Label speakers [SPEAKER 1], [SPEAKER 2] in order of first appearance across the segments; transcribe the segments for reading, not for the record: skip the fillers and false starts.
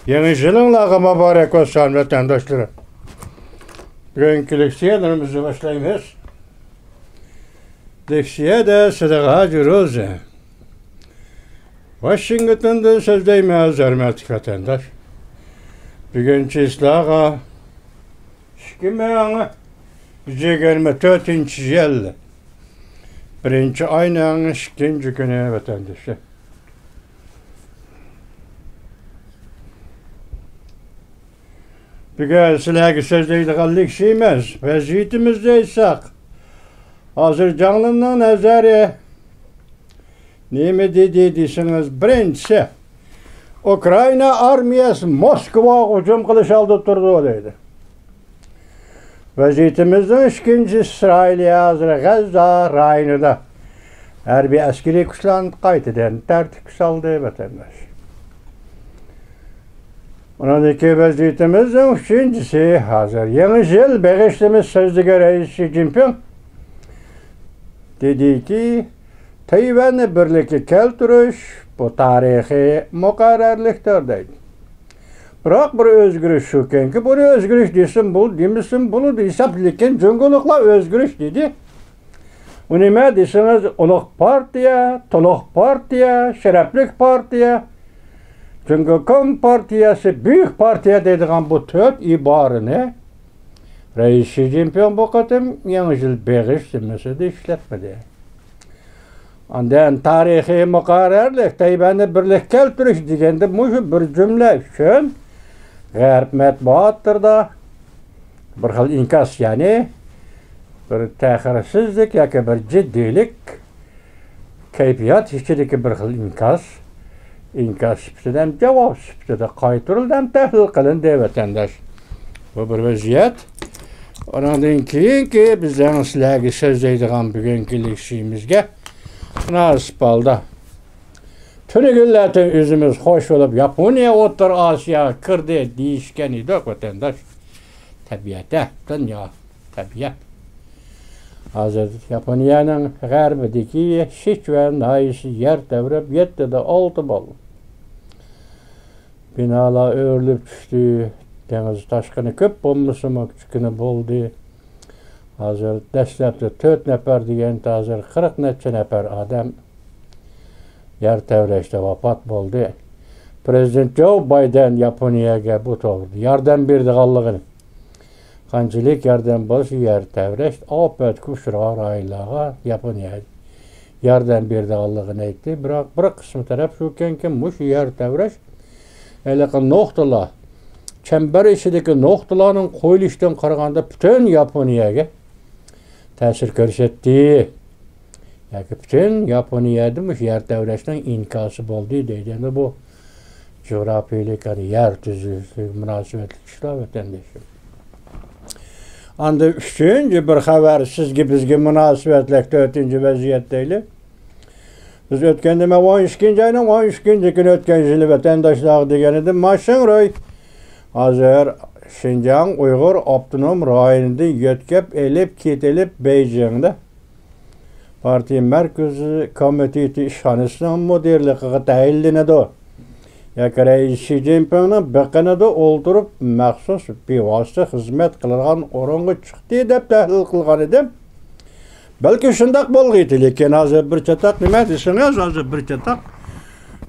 [SPEAKER 1] Yeni yılınla mübarek olsun vatandaşlarım. Bugünkü leksiyalarımızı başlayınız. Leksiya da Sadaka Cüroze. Washington'dan sözdeymeyiz hürmetli vatandaş. Bugünkü islaha şikime bize gelme 4. yıl. 1. ayının 2. günü vatandaşı. Bugün silahı sözdeydik allık şeymez. Vaziyetimizdeysak. Hazır canlından nazarı ne mi dediyseniz birincisi Ukrayna armiyası Moskva hücum kılıç aldı durdu dedi. Vaziyetimizden ikinci İsrail'e hazır Gazze rayonunda harbiy askeri kuchlarni qaytadan tartib soldi vatandaş. Ondan ki vaziyetimizden üçüncüsü hazır yeni yıl bağışlamış sözlüğü reis Xi Jinping dedi ki Tayvan'ı birlikte keltiriş bu tarihi mukarrarlıktır dedi. Bırak bir özgürlük şu ki bunu özgürlük desin bul demişsin bunu desap lekin cüngülükle özgürlük dedi. O nime desiniz uluk partiya, toluk partiya, şereflik partiya, çünkü kom partiyası büyük partiya dediğim bu 4 ibarını Reis Xi Jinping bu kadın yeni yıl bağışlaması da işletmedi. Ondan tarihi mukarrarlık Tayvan'ı birlik keltiriş degende bu bir cümle üçün G'arb matbuattır da bir xil inkas yani bir taxirsizlik yoki bir jiddilik kayfiyat ichidagi bir xil inkas sifatida javob sifatida qaytarildan tahlil qilindi vatandosh. Bu bir vaziyat. Ondan keyinki bizden sizlarga so'zlaydigan bugungi leksiyamizga nasib oldi. Tuni kunlardan o'zimiz xo'sh bo'lib Yaponiya O'rta Osiyo kirdi deyishgan edik vatandosh. Tabiatda, dunyo, tabiat. Hozir Yaponiyaning g'arbidagi Sichuan nahiyosi yer davrab 7'de 6 bo'ldi. Binalar o'rilib tushdi. Deniz taşkını köp olmasın küçükünü buldu. Hazır dastlabda 4 nefer degan hazır 40 necha nefer adam yer tevrashda vafot bo'ldi. Prezident Joe Biden Yaponiyaga bu to'g'ri yordam berdiganligini. Qanchalik yordam bo'lsa yer tevrash ofat kuchliroq oilalarga Yaponiya yordam berdiganligini aytdi. Biroq bir qismi taraf shu ekanki, mush yer tevrash aleqin nuqtalar çember içindeki noktaların qo'yilishdan qaraganda bütün Yaponiyaga ta'sir ko'rsatdi. Yoki bütün Yaponiyada yer tevrashdan inkasi bo'ldi deydi. Endi bu coğrafiyalik yer tuzusi munosabatli ishlar vatandoshim. Anda üçüncü bir xabar sizga bizga munosabatli 4-chi vaziyatdayli. Biz o'tgan nima 12 ayning 12 kuni o'tgan yili vatandoshlar degan edim. Mashinroy hazır Şinjan Uyghur Abdunum rayonunda yetkep elip ketilip Beijing'de Partiya Merkezi Komiteti işhanəsinin müdirliği təyinlənədi. Reis Xi Jinping'nin bəqənədə oldurub məxsus bevasitə xizmət qılğan orunğa çıxdı deb təhlil qılğan edim. Belki şundaq bolğuydu, lekin hazır bir çataq nima desiniz, hazır bir çataq.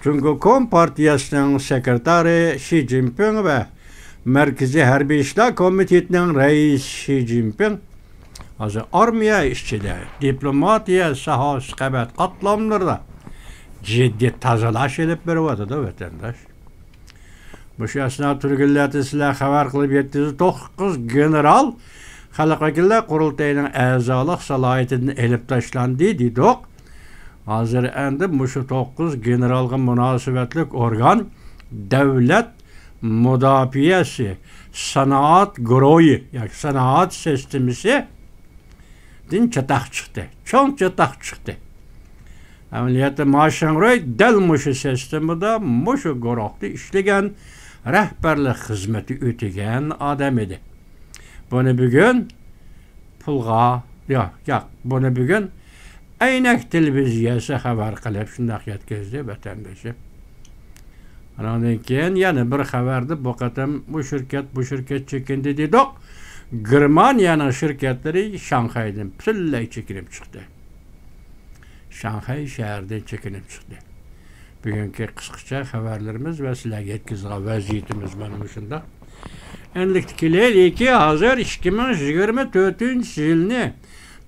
[SPEAKER 1] Çünkü Kom Partiyasının sekreteri Xi Jinping ve Merkezi Hərbi İşlər Komitetinin reis Xi Jinping hazır armiya işçidə, diplomatiya sahası qəbət qatlamlarında ciddi tazalaş edib beriyotdi da vatandaş. Bu şahsına Türkilləti sizlər xəbər qılıb yetdiniz 9 general Xalq Vəkillər Qurultayının əzalıq səlahiyyətini elib taşlandı dedik. Hazır endi muşu 9 generalga münasibetlik organ devlet müdafiyesi sanat guruhi yani sanat sistemisi din çatak çıktı. Çok çatak çıktı. Ameliyatı maşanroy del muşu sistemide muşu guruhda işleyen rehberlik hizmeti ötegen adam idi. Bunu bugün pulga bunu bugün Aynak televiziyası xabar qilib shundaq yetkazdi vatandoshim. Ondan keyin yana bir xabarda bu qatam bu şirket çekindi dedik. Germaniyanın şirketleri Şanghay'dan pillay çekilip çıktı. Şanghay şehirden çekilip çıktı. Bugünkü kısaca haberlerimiz ve sizlerge yetkizgan vaziyetimiz benim şunda. Enliktikiler ki hazır 2024 yılını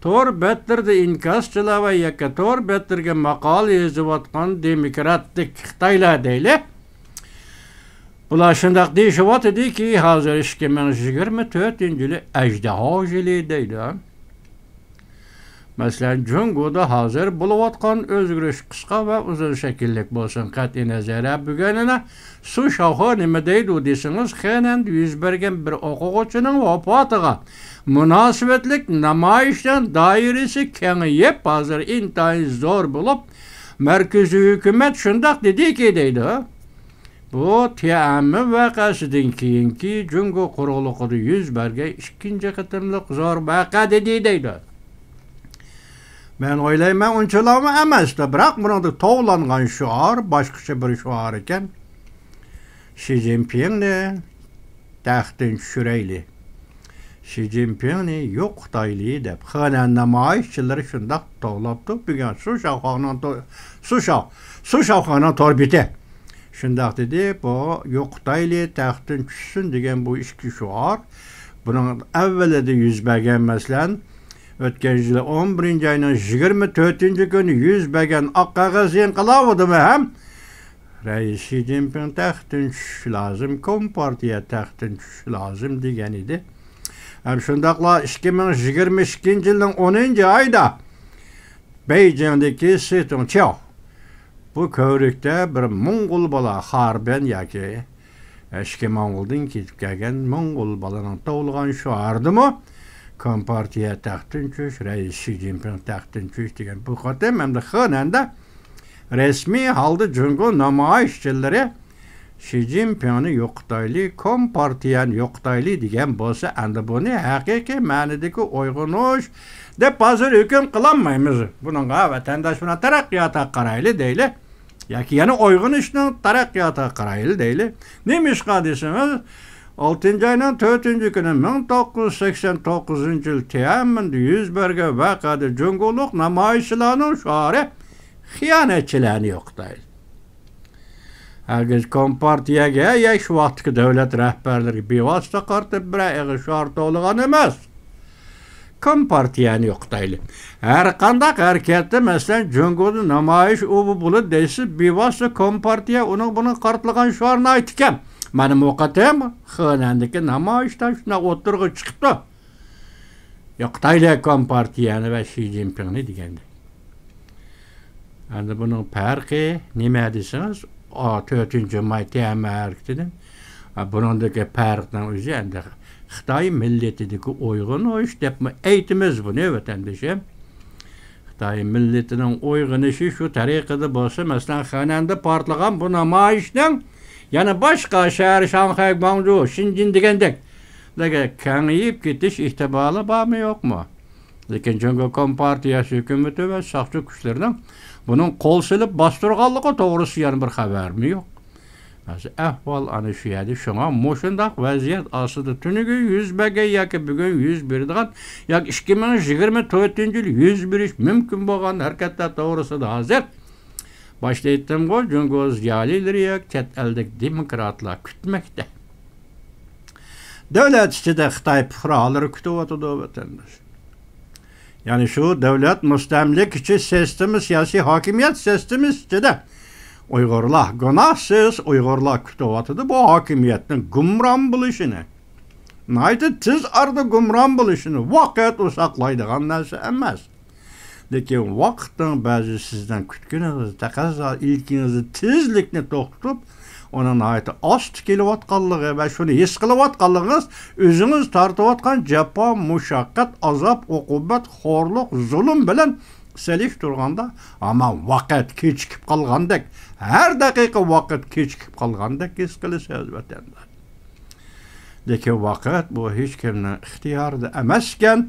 [SPEAKER 1] Tor bettirdi inkasçılar ve yaka Tor bettirge makal yazıvatkan demokratik Xitaylar deyle. Bular şundaq deyişivat idi ki hazır 2024 yılı ejderha jili deydi. Mesela Cungo'da hazır buluvatkan özgürlük kısa ve uzun şekillik bolsun qat'i nazara bugününe su şahı nime deydi desiniz xenen yüz bergen bir okuğuçunun vafatıga münasibetlik namayişten dairesi kengiyip hazır intayin zor bulup merkezi hükümet şundaq dedi ki deydi. Bu tiyami vakasıdan keyinki Cungo kuruluqıda yüz berge ikinci kıtımlık zor vaka dedi deydi. Ben oylayman unçalama emas da, bırak burada toğlangan şuar, başkaça bir şuar iken, Xi Jinping'ni taxtın şüreyli. Xi Jinping'ni yok Xitaylı dep, xanan namayişçileri şundaq toğlaptı, bugün su şavxanan torbiti. Şundaq dedi, bu yok Xitaylı taxtın düşsün degen bu işki şuar, bunun evveli de yüz bergen meslen, ötken yılı 11. ayının 24. günü yüz bergen ak kağız inqilabıdı mı hem? Reis Xi Jinping taxtın düşüş lazım, Kompartiya taxtın düşüş lazım degen idi. Hem şundaqla 2022 yılın 10. ayda Beijing'deki Sitonqiao bu kövrükte bir Mongol bala harben yaki eski Mongol'dan ketip gelgen Mongol balanın toğulgan şu ardı mı? Kompartiya taxtın çüş, Reis Xi Jinping taxtın çüş degen bu qatem hem de xananda resmi halda Cungo namayişçileri Xi Jinping'ni yok Xitaylı, Kompartiyanı yok Xitaylı degen bolsa endi bunu hakiki ma'nidagi uyg'unuş deb hozir hukm qilolmaymiz. Bunga vatandaş buna taraqqiyotga qarayli deyli. Yoki yana uyg'unishning taraqqiyotga qarayli deyli. Nemişqa desamiz 6. ayının 4. günü 1989 yıl Tiananmen'de yüz bergen vakada Cungoluq namayişçilarning şuarı xiyanetçilarni yok Xitaylı. Herkes Kompartiyaga ya şu vaqtki davlat rahbarlariga bevosita qartib bir ayg'i şuar to'lg'an emas. Kompartiyani yok Xitaylı. Her qandaq hareketde mesela Cungo'da namayış o bu deysi bevosita Kompartiya onun bunun qartlagan şuarını aytgan. Benim o'qitim xonandagi namayishdan shuna o'tirg'i chiqibdi. Yok Xitaylı Kompartiyani ve Xi Jinpingni deganda. Endi bunun farqi nima desiniz? 4. may Tiananmen hareketinden bunundaki farqdan o'zi endi Xitoy millatidagi uyg'unish deb aytamiz buni vatandoshim. Xitoy millatining uyg'unishi shu tariqada bo'lsa, masalan, xonanda portlagan bu namoyishning yana boshqa shahar Shanxay, Guangzhou, Shenzhen degandek kengayib ketish ehtimoli bormi yo'qmi? Lekin Cungo Kompartiyasi hukumati va soqchi kuchlarning bunun qo'l silib bostirganligi to'g'risida yana bir xabarmi yo'q. Ahvol ana shu yerda shunga mo'shundaq vaziyat ostida tuniga yuz bergan yoki bugun yuz beradigan yoki 2024 yil yuz berish mumkin bo'lgan harakatlar to'g'risida hozir boshda aytdim-ku, Cungo ziyolilari chet ellik demokratlar kutmoqda. Davlat ichida Xitoy fuqarolari kutyapti vatandosh. Yani şu devlet müstemlikçi sistemi, siyasi hakimiyet sistemi ichida Uyg'urlar, günahsız Uyg'urlar kutyapti bu hakimiyetin gumron bo'lishini. Naytı tiz arda gumron bo'lishini vaqt usaqlaydigan narsa emas. Lekin vaqtning ba'zi sizdan kutganingiz, taqozo ilkinizni tezlikni to'xtatib, onun ayeti az tikilayotganligi ve şunu his qilayotganligingiz o'zingiz tortayotgan jafo, mushaqqat, azob, uqubat, xo'rlik, zulm bilan selish turganda ama vaqt kechikib qolgandek, har daqiqa vaqt kechikib qolgandek his qilasiz vatandoshlar. Lekin vaqt bu hech kimning ixtiyorida emaskan,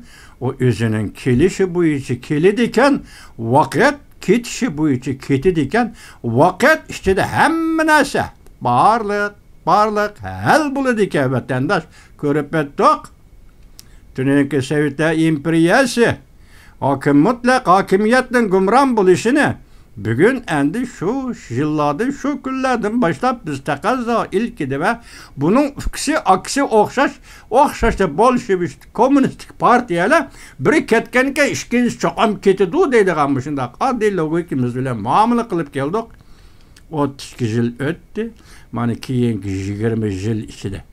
[SPEAKER 1] o o'zining kelishi bo'yicha keladigan, vaqt ketishi bo'yicha ketadigan, vaqt ichida hamma narsa barlık hal buladı ki vatandaş görüp ettik. Tünenki Sovetler imperiyası mutlak hakimiyetin gümran buluşunu bugün endi şu yıllarda, şu günlerden başlap biz takazda ilkidi ve bunun aksi okşaş da Bolşevik komünistik partiyalar biri ketkenke işkiniz çoğam ketidu deydiğen başında adil logikimiz bile muamele kılıp geldik. 32 yıl öttü. Mani keyinki 20 yıl içinde.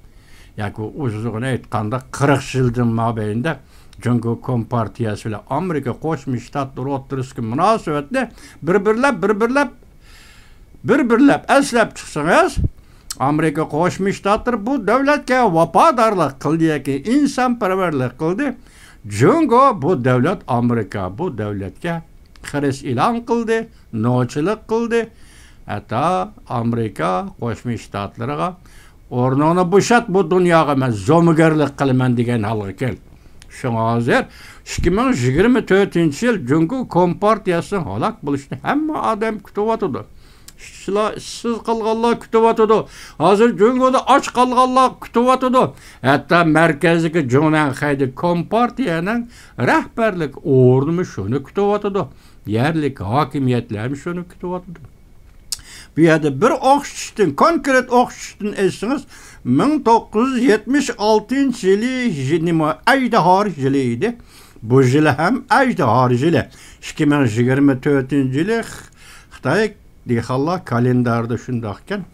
[SPEAKER 1] Yani uzun aytkanda 40 yıldan mabeyinde Cumhuriyet Kompartiyası ile Amerika Koşmuş Ştatları oturuşki münasebetle birbirlep eslep çıksanız Amerika Koşmuş Ştatları bu devletke vafadarlık kıldı ki insanperverlik kıldı. Cumhuriyet bu devlet Amerika bu devletke Hırs ilan kıldı, noçılık kıldı. Hatta Amerika Koşmuş Ştatlarıga ornunu buşat bu dünyaya men zomugerlik kılman degen halga kel. Şoňa hazır 2024 yıl Cumhuriyet Kompartiyasının halak buluştu. Hemme adam kütüp atıdy. Siz kalganlar kütüp atıdy. Hazır Cumhuriyetde aç kalganlar kütüp atıdy. Hatta merkezdeki Cumhuriyet Kompartiyanın rehberlik ornumu şonu kütüp atıdy. Yerlik hakimiyetler şonu kütüp atıdy. Bu yerde bir okşuştun, konkret okşuştun etsiniz. 1976 yılı Ajdahar yılıydı. Bu yılı hem Ajdahar yılı. 2024 yılı Xitay diyallah kalendarda şundakken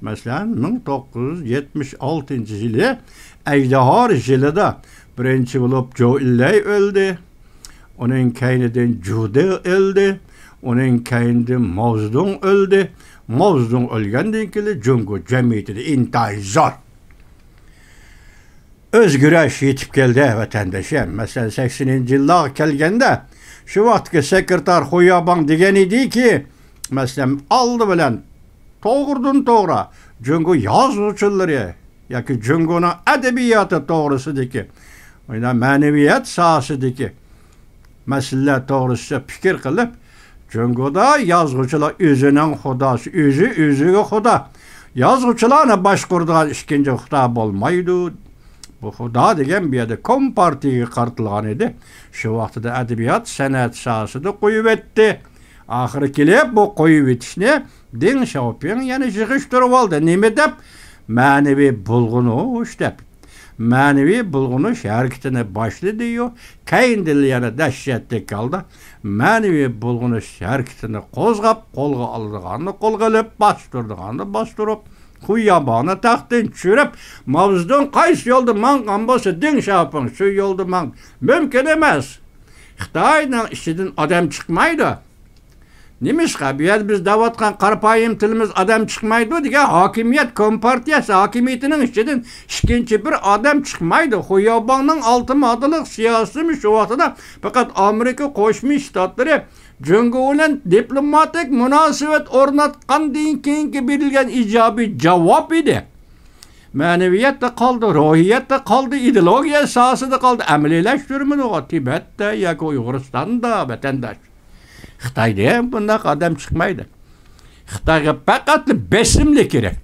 [SPEAKER 1] mesela 1976 yılı Ajdahar yılıda birinci bulup Zhou Enlai öldü. Onun kaynadan Zhu De öldü. Onun kaynadan Mao Zedong öldü. Mao Zedong ölgenden kili Cumhuriyet Cemiyeti'de intihar zor. Özgüreş yetip geldi vatandaşım. Mesela 80. yıllar gelgende şu vaktki sekreter Huyaban degen idi ki mesela aldı bilen doğrudan doğru Cumhuriyet yazıcıları yaki Cumhuriyet'in edebiyatı doğrusudaki maneviyat sahasıdaki meseleler doğrusu fikir kılıp Cumhuriyet'de yazıcılar özünün hudası, özüge huda. Yazıcılarına başkurduğun işkinci huda bolmaydı. Bu huda degen bir yerde Kompartiye kartılgan idi. Şu vaxtıda edebiyat, sanat sahasıda koyup etti. Ahırı kelip bu koyup etişini den şaupin yani jığış durup aldı. Neme dep? Manevi bulgunuş dep. Manevi bulgunuş hareketine başladı diyor. Kayındili yana dehşetli kaldı. Manevi bulgunuş hareketini kozgap, kolga aldığını kolga alıp, bastırıp, Huyaban'a taktın çürüp, Mavzudun kays yolda man kambası din şapın, şu yolda man. Mümkün emez. Xitay'dan işidin adam çıkmaydı. Nimişka bir yer biz davatkan karpayım tilimiz adam çıkmaydı diye hakimiyet kompartiyası hakimiyetinin işidin işkinci bir adam çıkmaydı. Huyaban'ın altı adılık siyasıymış şu vaxtada. Fakat Amerika Koşmuş Ştatları Cumhuriyet'in diplomatik münasebet ornatkan deyin keyinki verilgen icabi cevap idi. Maneviyet de kaldı, ruhiyet de kaldı, ideologiya sahası da kaldı. Emelileştirmedi o Tibet'te, ya Uyguristan'da vatandaş. Xitay'da bundan adam çıkmaydı. Xitay'a fakat besimlik gerek.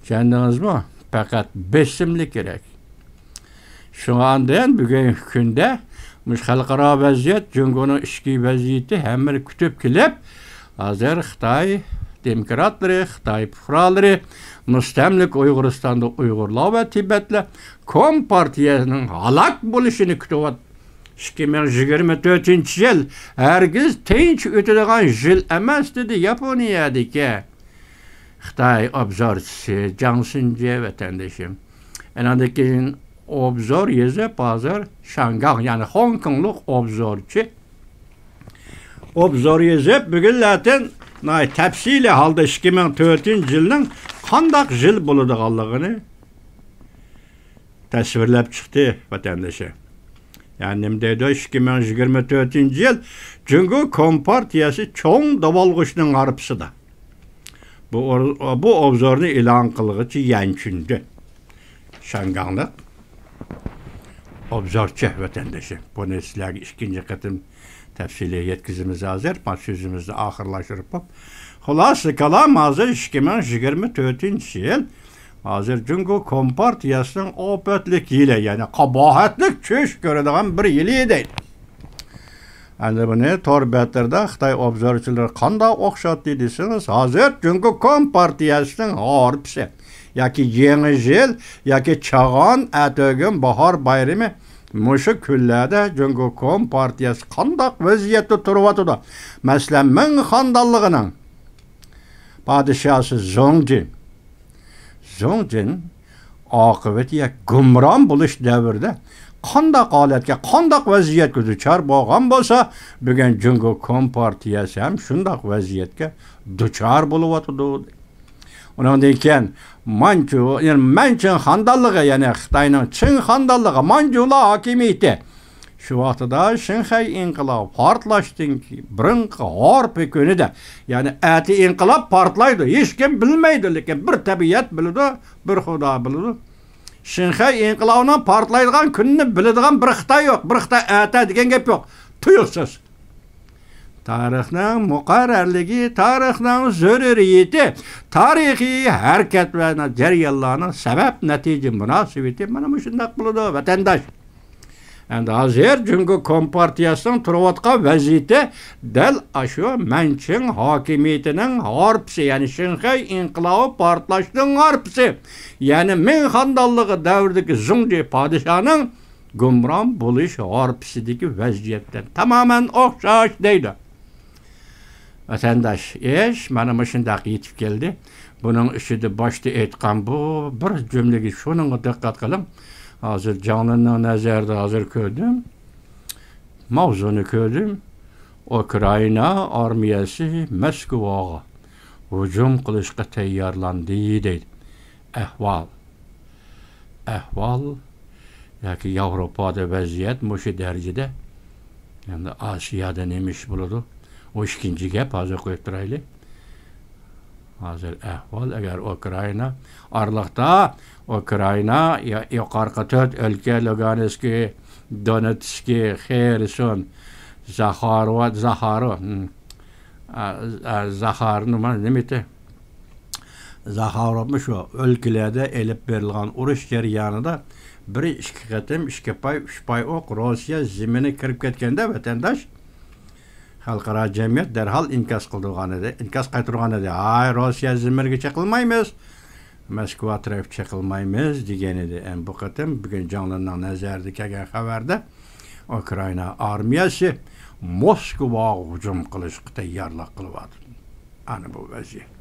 [SPEAKER 1] Kendiniz mi? Fakat besimlik gerek. Şu anda bugün günde halkara vaziyet, Cumhuriyet'in işki vaziyeti hemen kütüp kilip hazır Xitay demokratları, Xitay pufraları, müstemlik Uyguristan'da Uygurlar ve Tibet'le Kompartiyasının halak buluşunu kütüp 2024 yıl herkes tinç ötüdüğün yıl emez dedi Japonya'daki Xitay obzorçisi Cansınca vatandaşım. Enadaki obzor yazıp hazır Şangay yani Hong Kongluk obzorçu. Obzor yazıp bugün zaten tepsiyle halda 2004 yılının kandak yıl buluduğunu tasvirlep çıktı vatandaşı. Yani nemde 2024 yıl Cumhuriyet Kompartiyası çoğun davalgıçının arpısı da. Bu obzorunu ilan kılgıcı yençündü. Şangaylık obzorçu vatandaşı. Bunu sizler ikinci katım tafsiliga yetkazimiz hozir. Mana so'zimizni oxirlashtirib qo'yib. Xulosasi kalam hozir 2024-yil hozir Jungo Kompartiyasining opatlik yili, ya'ni qabohatlik cho'sh ko'radigan bir yili edi. Endi buni Torbatlarda Xitoy obzorchilari qanday o'xshatdi desangiz, hozir Jungo Kompartiyasining g'arbisi yoki yangi yil yoki chag'on atog'in bahor bayrami mushu kunlarda Jungo Kompartiyasi qanday vaziyatda turyapti? Masalan, Ming xonadonligining podshosi Zongjin oqibatiga gumron bo'lish davrida qanday holatga, qanday vaziyatga duchor bo'lgan bo'lsa, bugun Jungo Kompartiyasi ham shunday vaziyatga duchor bo'lyapti. Undan keyin Manchu xonadonligi, ya'ni Xitoyning Qing xonadonligi, Manchular hokimiyati shu vaqtida Shanxay inqilobi portlashdan birinchi g'arbi kunida, ya'ni ati inqilob portlaydi, hech kim bilmaydi, lekin bir tabiat biladi, bir xudo biladi. Shanxay inqilobining portlaydigan kunini biladigan bir Xitoy yo'q, bir Xitoy ata degan gap yo'q. Tuyuqsiz. Tarixning muqarrarligi, tarixning zaruriyati, tarixiy harakat va jarayonlarning sabab natija munosabati mana shunday bo'ladi vatandosh. Endi hozir Jungo Kompartiyasining turayotgan vaziyati dal shu Manching hokimiyatining g'arbisi, ya'ni Shanxay inqilobi portlashning g'arbisi, ya'ni Ming xonadonligi davridagi Zongji podshoning gumron bo'lish g'arbisidagi vaziyatdan tamoman o'xshash deydi. Vatandosh, mana shunday yetib keldi. Buning ichida boshda aytgan bu bir jumlaga shunga diqqat qiling. Hozir jonimning nazarida hozir ko'rdim. Mavzuni ko'rdim. Ukraina armiyasi Moskvaga hujum qilishga tayyorlandi deydi. Ahvol yoki Yevropada vaziyat mushu darajada. Endi Osiyoda nima ish bo'ladi? O ikinci gap hozir qo'yib turaylik. Hozir ahvol agar Ukraina arliqda Ukraina yuqorqi 4 o'lka Lugansk, Donetsk, Xerson, Zaxarovmi shu o'lkalarda elib berilgan urush jarayonida bir ikki qatim 2 pay 3 pay o'q Rossiya zimini kirib ketganda vatandosh xalqaro jamiyat darhol inkas qildirgan edi, inkas qaytargan edi. Rossiya zimmirga chaqilmaymiz, Moskva tarafga chaqilmaymiz degan edi. Bu qatim bugun jonlarning nazarida kelgan xabarda Ukraina armiyasi Moskvaga hujum qilishga tayyorlik qilyapti. Ana bu vaziyat.